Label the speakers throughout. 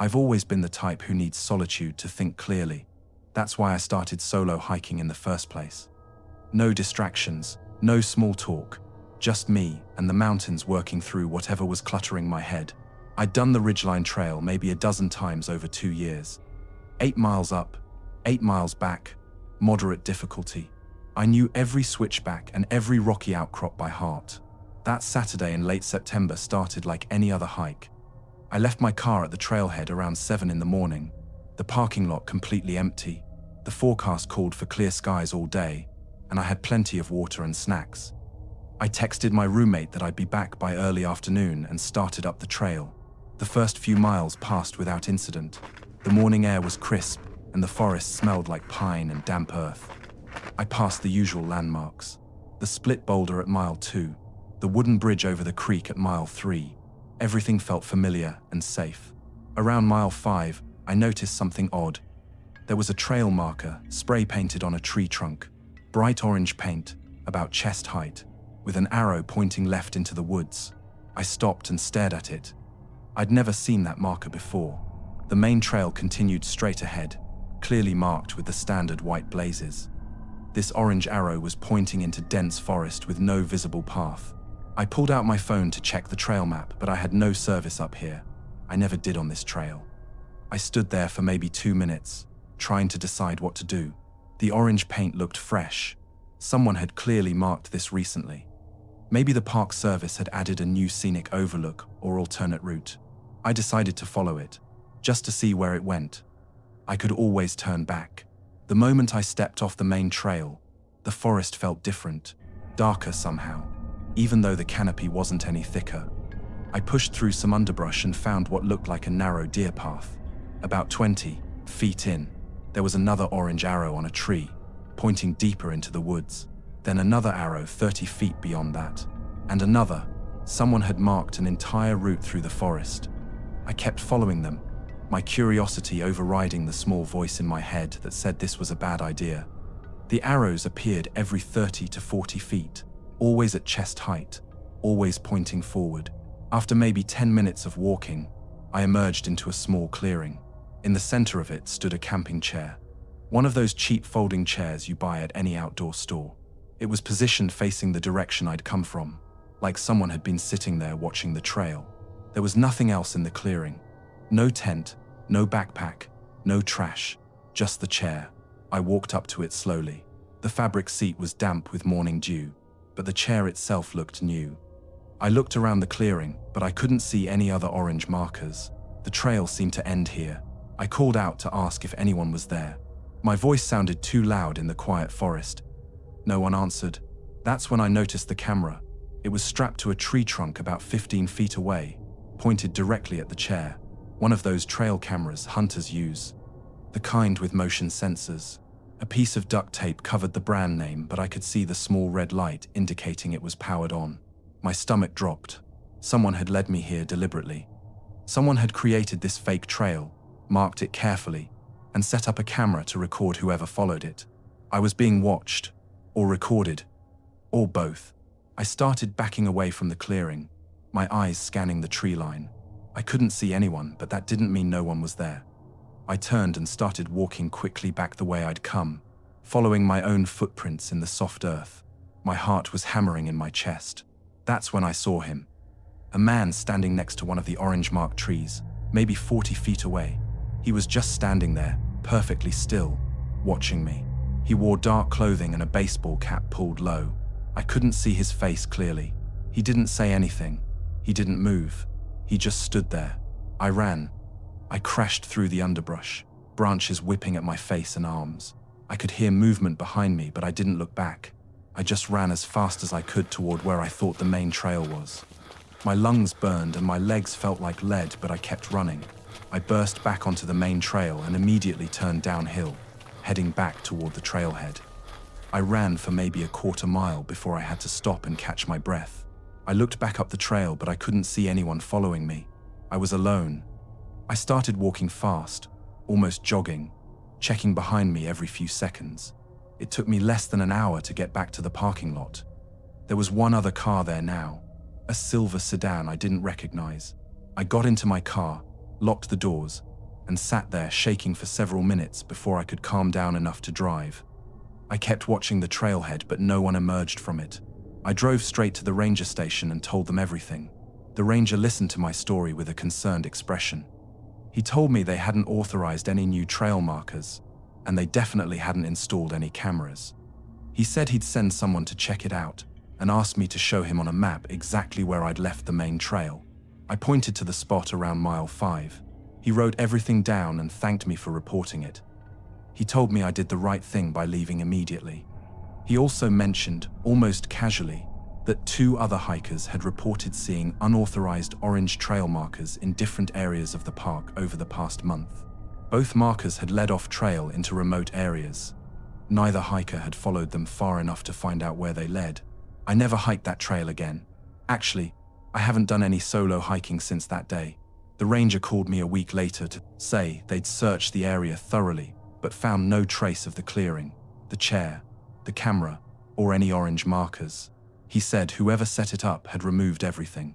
Speaker 1: I've always been the type who needs solitude to think clearly. That's why I started solo hiking in the first place. No distractions, no small talk, just me and the mountains working through whatever was cluttering my head. I'd done the Ridgeline Trail maybe a dozen times over 2 years. 8 miles up, 8 miles back, moderate difficulty. I knew every switchback and every rocky outcrop by heart. That Saturday in late September started like any other hike. I left my car at the trailhead around 7 in the morning, the parking lot completely empty. The forecast called for clear skies all day, and I had plenty of water and snacks. I texted my roommate that I'd be back by early afternoon and started up the trail. The first few miles passed without incident. The morning air was crisp, and the forest smelled like pine and damp earth. I passed the usual landmarks. The split boulder at mile 2, the wooden bridge over the creek at mile 3. Everything felt familiar and safe. Around mile 5, I noticed something odd. There was a trail marker spray painted on a tree trunk. Bright orange paint, about chest height, with an arrow pointing left into the woods. I stopped and stared at it. I'd never seen that marker before. The main trail continued straight ahead, clearly marked with the standard white blazes. This orange arrow was pointing into dense forest with no visible path. I pulled out my phone to check the trail map, but I had no service up here. I never did on this trail. I stood there for maybe 2 minutes, trying to decide what to do. The orange paint looked fresh. Someone had clearly marked this recently. Maybe the Park Service had added a new scenic overlook or alternate route. I decided to follow it, just to see where it went. I could always turn back. The moment I stepped off the main trail, the forest felt different, darker somehow, even though the canopy wasn't any thicker. I pushed through some underbrush and found what looked like a narrow deer path. About 20 feet in, there was another orange arrow on a tree, pointing deeper into the woods. Then another arrow 30 feet beyond that, and another. Someone had marked an entire route through the forest. I kept following them, my curiosity overriding the small voice in my head that said this was a bad idea. The arrows appeared every 30 to 40 feet, always at chest height, always pointing forward. After maybe 10 minutes of walking, I emerged into a small clearing. In the center of it stood a camping chair, one of those cheap folding chairs you buy at any outdoor store. It was positioned facing the direction I'd come from, like someone had been sitting there watching the trail. There was nothing else in the clearing. No tent, no backpack, no trash, just the chair. I walked up to it slowly. The fabric seat was damp with morning dew, but the chair itself looked new. I looked around the clearing, but I couldn't see any other orange markers. The trail seemed to end here. I called out to ask if anyone was there. My voice sounded too loud in the quiet forest. No one answered. That's when I noticed the camera. It was strapped to a tree trunk about 15 feet away, pointed directly at the chair. One of those trail cameras hunters use, the kind with motion sensors. A piece of duct tape covered the brand name, but I could see the small red light indicating it was powered on. My stomach dropped. Someone had led me here deliberately. Someone had created this fake trail, marked it carefully, and set up a camera to record whoever followed it. I was being watched, or recorded, or both. I started backing away from the clearing, my eyes scanning the tree line. I couldn't see anyone, but that didn't mean no one was there. I turned and started walking quickly back the way I'd come, following my own footprints in the soft earth. My heart was hammering in my chest. That's when I saw him. A man standing next to one of the orange-marked trees, maybe 40 feet away. He was just standing there, perfectly still, watching me. He wore dark clothing and a baseball cap pulled low. I couldn't see his face clearly. He didn't say anything. He didn't move. He just stood there. I ran. I crashed through the underbrush, branches whipping at my face and arms. I could hear movement behind me, but I didn't look back. I just ran as fast as I could toward where I thought the main trail was. My lungs burned and my legs felt like lead, but I kept running. I burst back onto the main trail and immediately turned downhill, heading back toward the trailhead. I ran for maybe a quarter mile before I had to stop and catch my breath. I looked back up the trail, but I couldn't see anyone following me. I was alone. I started walking fast, almost jogging, checking behind me every few seconds. It took me less than an hour to get back to the parking lot. There was one other car there now, a silver sedan I didn't recognize. I got into my car, locked the doors, and sat there shaking for several minutes before I could calm down enough to drive. I kept watching the trailhead, but no one emerged from it. I drove straight to the ranger station and told them everything. The ranger listened to my story with a concerned expression. He told me they hadn't authorized any new trail markers, and they definitely hadn't installed any cameras. He said he'd send someone to check it out, and asked me to show him on a map exactly where I'd left the main trail. I pointed to the spot around mile 5. He wrote everything down and thanked me for reporting it. He told me I did the right thing by leaving immediately. He also mentioned, almost casually, that 2 other hikers had reported seeing unauthorized orange trail markers in different areas of the park over the past month. Both markers had led off trail into remote areas. Neither hiker had followed them far enough to find out where they led. I never hiked that trail again. Actually, I haven't done any solo hiking since that day. The ranger called me a week later to say they'd searched the area thoroughly, but found no trace of the clearing, the chair, the camera, or any orange markers. He said whoever set it up had removed everything.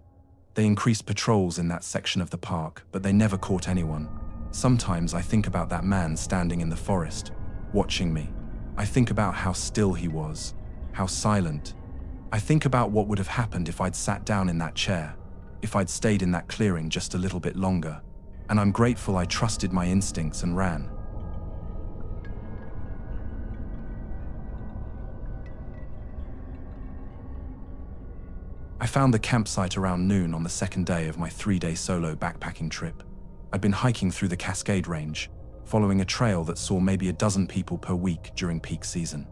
Speaker 1: They increased patrols in that section of the park, but they never caught anyone. Sometimes I think about that man standing in the forest, watching me. I think about how still he was, how silent. I think about what would have happened if I'd sat down in that chair, if I'd stayed in that clearing just a little bit longer, and I'm grateful I trusted my instincts and ran. I found the campsite around noon on the second day of my 3-day solo backpacking trip. I'd been hiking through the Cascade Range, following a trail that saw maybe a dozen people per week during peak season.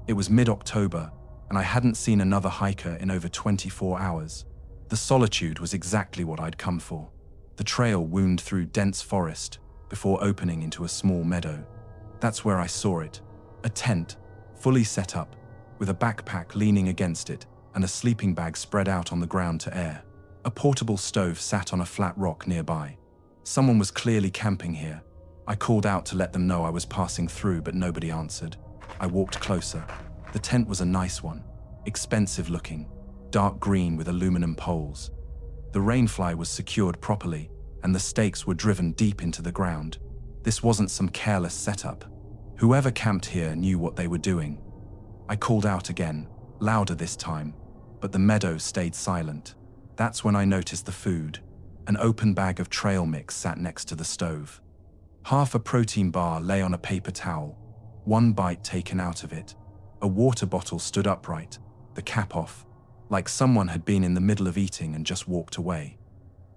Speaker 1: It was mid-October, and I hadn't seen another hiker in over 24 hours. The solitude was exactly what I'd come for. The trail wound through dense forest before opening into a small meadow. That's where I saw it. A tent, fully set up, with a backpack leaning against it and a sleeping bag spread out on the ground to air. A portable stove sat on a flat rock nearby. Someone was clearly camping here. I called out to let them know I was passing through, but nobody answered. I walked closer. The tent was a nice one, expensive looking, dark green with aluminum poles. The rainfly was secured properly, and the stakes were driven deep into the ground. This wasn't some careless setup. Whoever camped here knew what they were doing. I called out again, louder this time, but the meadow stayed silent. That's when I noticed the food. An open bag of trail mix sat next to the stove. Half a protein bar lay on a paper towel, one bite taken out of it. A water bottle stood upright, the cap off, like someone had been in the middle of eating and just walked away.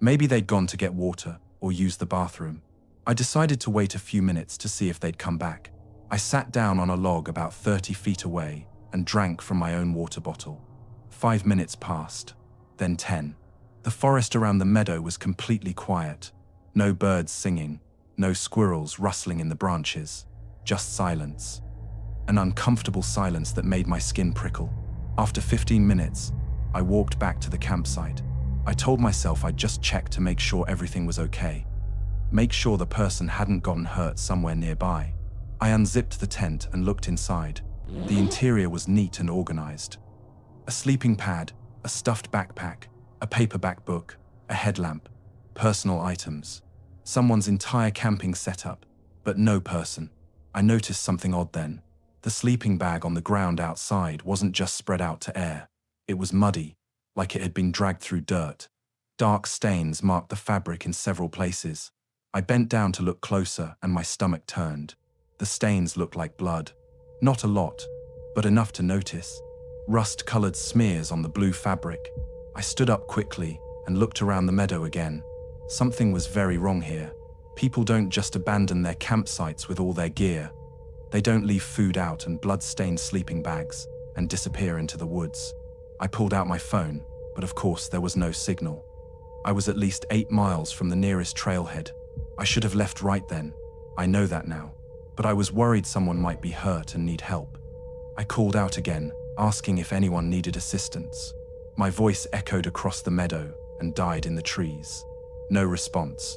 Speaker 1: Maybe they'd gone to get water or use the bathroom. I decided to wait a few minutes to see if they'd come back. I sat down on a log about 30 feet away and drank from my own water bottle. 5 minutes passed, then 10. The forest around the meadow was completely quiet. No birds singing, no squirrels rustling in the branches, just silence. An uncomfortable silence that made my skin prickle. After 15 minutes, I walked back to the campsite. I told myself I'd just check to make sure everything was okay. Make sure the person hadn't gotten hurt somewhere nearby. I unzipped the tent and looked inside. The interior was neat and organized. A sleeping pad, a stuffed backpack, a paperback book, a headlamp, personal items. Someone's entire camping setup, but no person. I noticed something odd then. The sleeping bag on the ground outside wasn't just spread out to air. It was muddy, like it had been dragged through dirt. Dark stains marked the fabric in several places. I bent down to look closer and my stomach turned. The stains looked like blood. Not a lot, but enough to notice. Rust-colored smears on the blue fabric. I stood up quickly and looked around the meadow again. Something was very wrong here. People don't just abandon their campsites with all their gear. They don't leave food out and blood-stained sleeping bags and disappear into the woods. I pulled out my phone, but of course there was no signal. I was at least 8 miles from the nearest trailhead. I should have left right then. I know that now. But I was worried someone might be hurt and need help. I called out again, asking if anyone needed assistance. My voice echoed across the meadow and died in the trees. No response.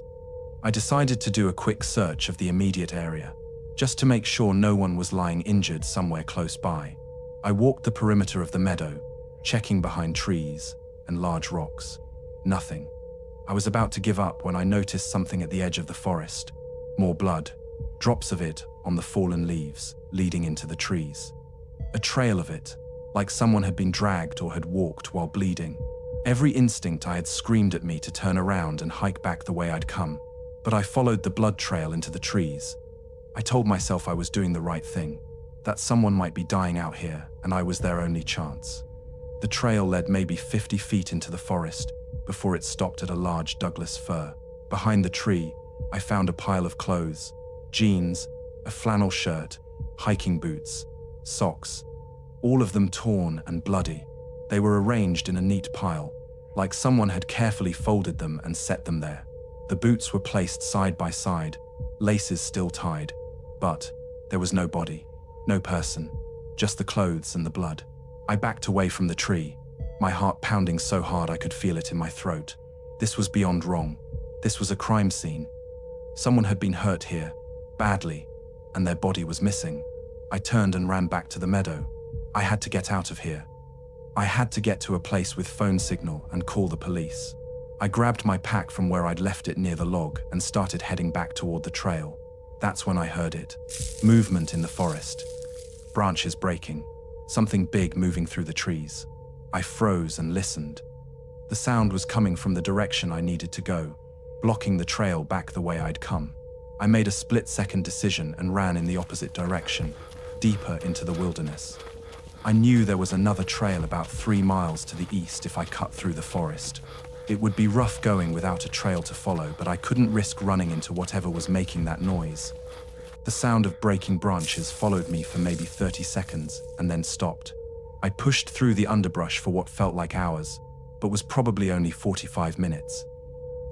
Speaker 1: I decided to do a quick search of the immediate area, just to make sure no one was lying injured somewhere close by. I walked the perimeter of the meadow, checking behind trees and large rocks. Nothing. I was about to give up when I noticed something at the edge of the forest. More blood, drops of it on the fallen leaves, leading into the trees. A trail of it, like someone had been dragged or had walked while bleeding. Every instinct I had screamed at me to turn around and hike back the way I'd come, but I followed the blood trail into the trees. I told myself I was doing the right thing, that someone might be dying out here, and I was their only chance. The trail led maybe 50 feet into the forest before it stopped at a large Douglas fir. Behind the tree, I found a pile of clothes, jeans, a flannel shirt, hiking boots, socks, all of them torn and bloody. They were arranged in a neat pile, like someone had carefully folded them and set them there. The boots were placed side by side, laces still tied, but there was no body, no person, just the clothes and the blood. I backed away from the tree, my heart pounding so hard I could feel it in my throat. This was beyond wrong. This was a crime scene. Someone had been hurt here, badly, and their body was missing. I turned and ran back to the meadow. I had to get out of here. I had to get to a place with phone signal and call the police. I grabbed my pack from where I'd left it near the log and started heading back toward the trail. That's when I heard it. Movement in the forest. Branches breaking. Something big moving through the trees. I froze and listened. The sound was coming from the direction I needed to go, blocking the trail back the way I'd come. I made a split-second decision and ran in the opposite direction, deeper into the wilderness. I knew there was another trail about 3 miles to the east if I cut through the forest. It would be rough going without a trail to follow, but I couldn't risk running into whatever was making that noise. The sound of breaking branches followed me for maybe 30 seconds and then stopped. I pushed through the underbrush for what felt like hours, but was probably only 45 minutes.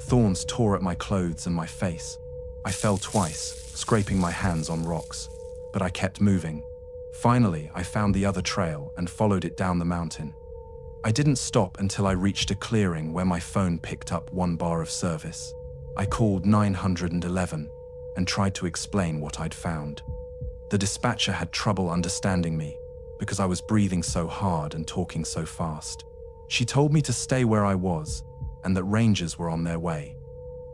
Speaker 1: Thorns tore at my clothes and my face. I fell twice, scraping my hands on rocks, but I kept moving. Finally, I found the other trail and followed it down the mountain. I didn't stop until I reached a clearing where my phone picked up 1 bar of service. I called 911 and tried to explain what I'd found. The dispatcher had trouble understanding me because I was breathing so hard and talking so fast. She told me to stay where I was and that rangers were on their way.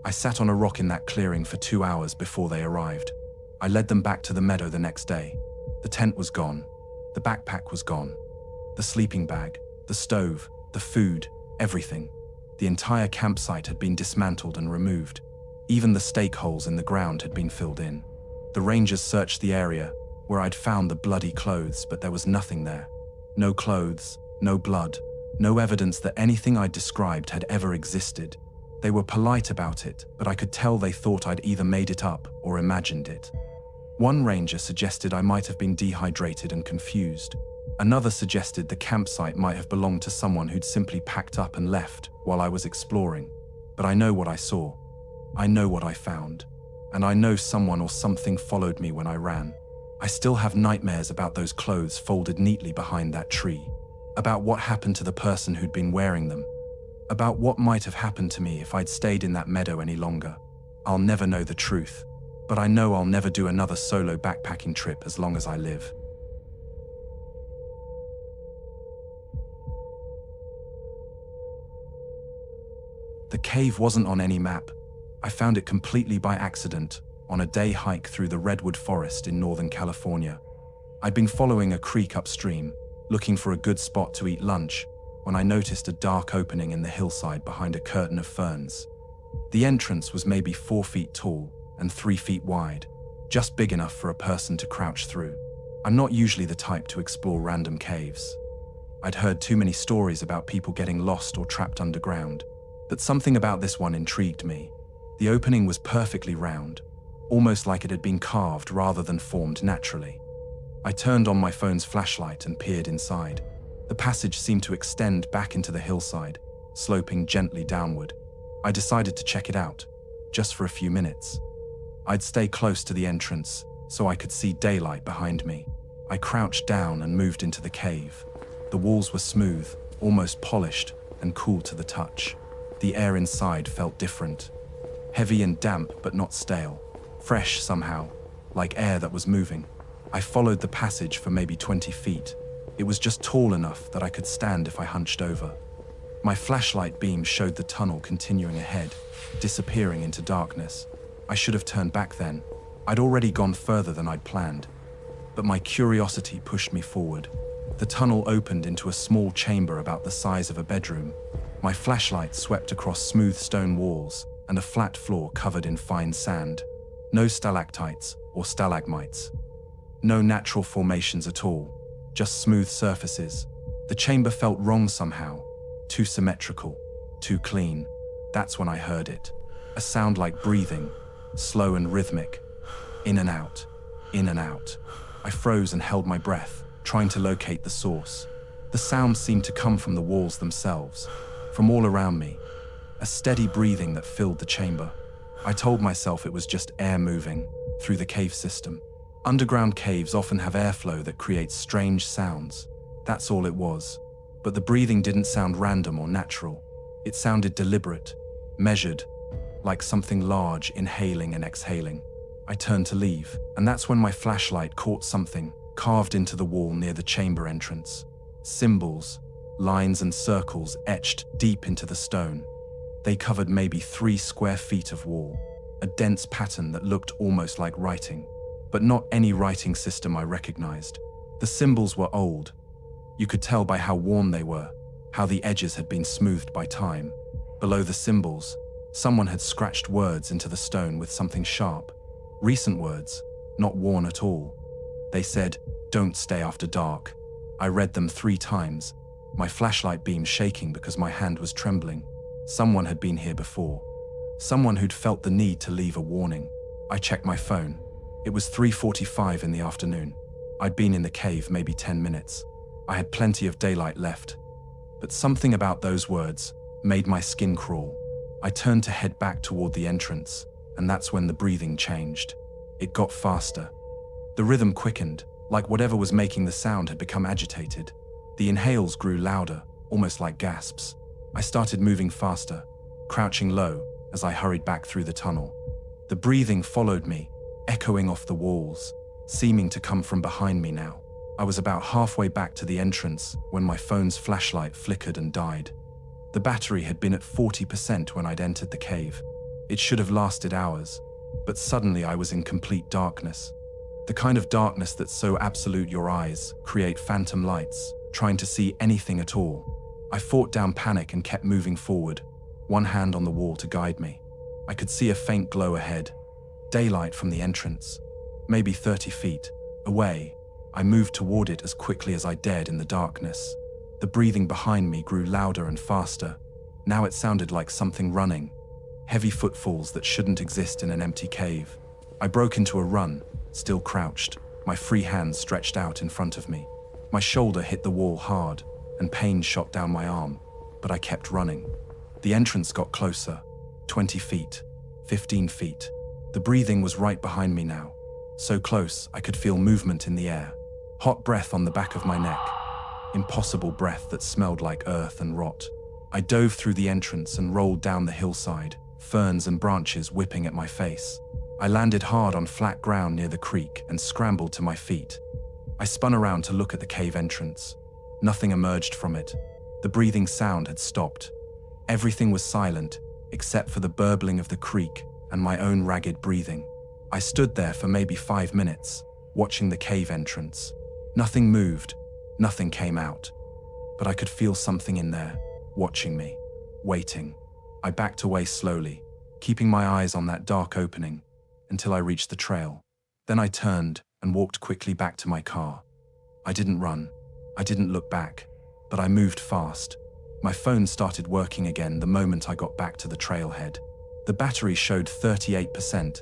Speaker 1: I sat on a rock in that clearing for 2 hours before they arrived. I led them back to the meadow the next day. The tent was gone. The backpack was gone. The sleeping bag, the stove, the food, everything. The entire campsite had been dismantled and removed. Even the stake holes in the ground had been filled in. The rangers searched the area where I'd found the bloody clothes, but there was nothing there. No clothes, no blood, no evidence that anything I'd described had ever existed. They were polite about it, but I could tell they thought I'd either made it up or imagined it. One ranger suggested I might have been dehydrated and confused. Another suggested the campsite might have belonged to someone who'd simply packed up and left while I was exploring. But I know what I saw. I know what I found. And I know someone or something followed me when I ran. I still have nightmares about those clothes folded neatly behind that tree. About what happened to the person who'd been wearing them. About what might have happened to me if I'd stayed in that meadow any longer. I'll never know the truth, but I know I'll never do another solo backpacking trip as long as I live. The cave wasn't on any map. I found it completely by accident on a day hike through the redwood forest in Northern California. I'd been following a creek upstream, looking for a good spot to eat lunch, when I noticed a dark opening in the hillside behind a curtain of ferns. The entrance was maybe 4 feet tall and 3 feet wide, just big enough for a person to crouch through. I'm not usually the type to explore random caves. I'd heard too many stories about people getting lost or trapped underground, but something about this one intrigued me. The opening was perfectly round, almost like it had been carved rather than formed naturally. I turned on my phone's flashlight and peered inside. The passage seemed to extend back into the hillside, sloping gently downward. I decided to check it out, just for a few minutes. I'd stay close to the entrance so I could see daylight behind me. I crouched down and moved into the cave. The walls were smooth, almost polished, and cool to the touch. The air inside felt different. Heavy and damp, but not stale. Fresh somehow, like air that was moving. I followed the passage for maybe 20 feet. It was just tall enough that I could stand if I hunched over. My flashlight beam showed the tunnel continuing ahead, disappearing into darkness. I should have turned back then. I'd already gone further than I'd planned. But my curiosity pushed me forward. The tunnel opened into a small chamber about the size of a bedroom. My flashlight swept across smooth stone walls and a flat floor covered in fine sand. No stalactites or stalagmites. No natural formations at all, just smooth surfaces. The chamber felt wrong somehow, too symmetrical, too clean. That's when I heard it. A sound like breathing, slow and rhythmic. In and out, in and out. I froze and held my breath, trying to locate the source. The sound seemed to come from the walls themselves, from all around me. A steady breathing that filled the chamber. I told myself it was just air moving through the cave system. Underground caves often have airflow that creates strange sounds. That's all it was. But the breathing didn't sound random or natural. It sounded deliberate, measured, like something large inhaling and exhaling. I turned to leave, and that's when my flashlight caught something carved into the wall near the chamber entrance. Symbols, lines and circles etched deep into the stone. They covered maybe 3 square feet of wall, a dense pattern that looked almost like writing, but not any writing system I recognized. The symbols were old. You could tell by how worn they were, how the edges had been smoothed by time. Below the symbols, someone had scratched words into the stone with something sharp. Recent words, not worn at all. They said, "Don't stay after dark." I read them 3 times, my flashlight beam shaking because my hand was trembling. Someone had been here before. Someone who'd felt the need to leave a warning. I checked my phone. It was 3:45 in the afternoon. I'd been in the cave maybe 10 minutes. I had plenty of daylight left. But something about those words made my skin crawl. I turned to head back toward the entrance, and that's when the breathing changed. It got faster. The rhythm quickened, like whatever was making the sound had become agitated. The inhales grew louder, almost like gasps. I started moving faster, crouching low as I hurried back through the tunnel. The breathing followed me, echoing off the walls, seeming to come from behind me now. I was about halfway back to the entrance when my phone's flashlight flickered and died. The battery had been at 40% when I'd entered the cave. It should have lasted hours, but suddenly I was in complete darkness. The kind of darkness that's so absolute your eyes create phantom lights, trying to see anything at all. I fought down panic and kept moving forward, one hand on the wall to guide me. I could see a faint glow ahead, daylight from the entrance, maybe 30 feet away. I moved toward it as quickly as I dared in the darkness. The breathing behind me grew louder and faster. Now it sounded like something running, heavy footfalls that shouldn't exist in an empty cave. I broke into a run, still crouched, my free hand stretched out in front of me. My shoulder hit the wall hard, and pain shot down my arm, but I kept running. The entrance got closer, 20 feet, 15 feet. The breathing was right behind me now, so close I could feel movement in the air. Hot breath on the back of my neck, impossible breath that smelled like earth and rot. I dove through the entrance and rolled down the hillside, ferns and branches whipping at my face. I landed hard on flat ground near the creek and scrambled to my feet. I spun around to look at the cave entrance. Nothing emerged from it. The breathing sound had stopped. Everything was silent, except for the burbling of the creek and my own ragged breathing. I stood there for maybe 5 minutes, watching the cave entrance. Nothing moved, nothing came out. But I could feel something in there, watching me, waiting. I backed away slowly, keeping my eyes on that dark opening, until I reached the trail. Then I turned and walked quickly back to my car. I didn't run. I didn't look back, but I moved fast. My phone started working again the moment I got back to the trailhead. The battery showed 38%,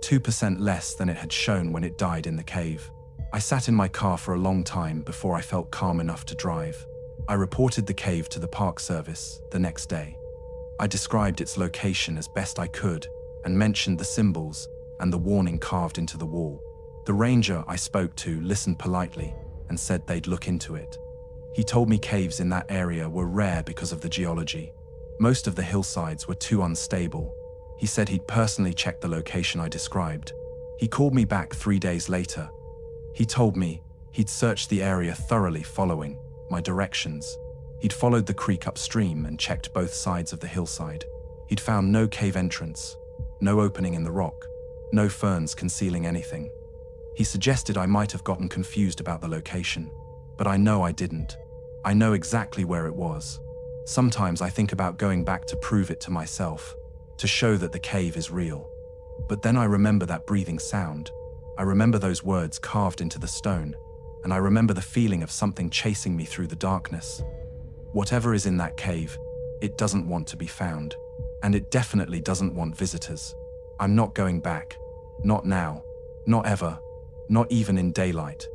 Speaker 1: 2% less than it had shown when it died in the cave. I sat in my car for a long time before I felt calm enough to drive. I reported the cave to the Park Service the next day. I described its location as best I could and mentioned the symbols and the warning carved into the wall. The ranger I spoke to listened politely and said they'd look into it. He told me caves in that area were rare because of the geology. Most of the hillsides were too unstable. He said he'd personally checked the location I described. He called me back 3 days later. He told me he'd searched the area thoroughly following my directions. He'd followed the creek upstream and checked both sides of the hillside. He'd found no cave entrance, no opening in the rock. no ferns concealing anything. He suggested I might have gotten confused about the location, but I know I didn't. I know exactly where it was. Sometimes I think about going back to prove it to myself, to show that the cave is real. But then I remember that breathing sound. I remember those words carved into the stone, and I remember the feeling of something chasing me through the darkness. Whatever is in that cave, it doesn't want to be found, and it definitely doesn't want visitors. I'm not going back. Not now. Not ever. Not even in daylight.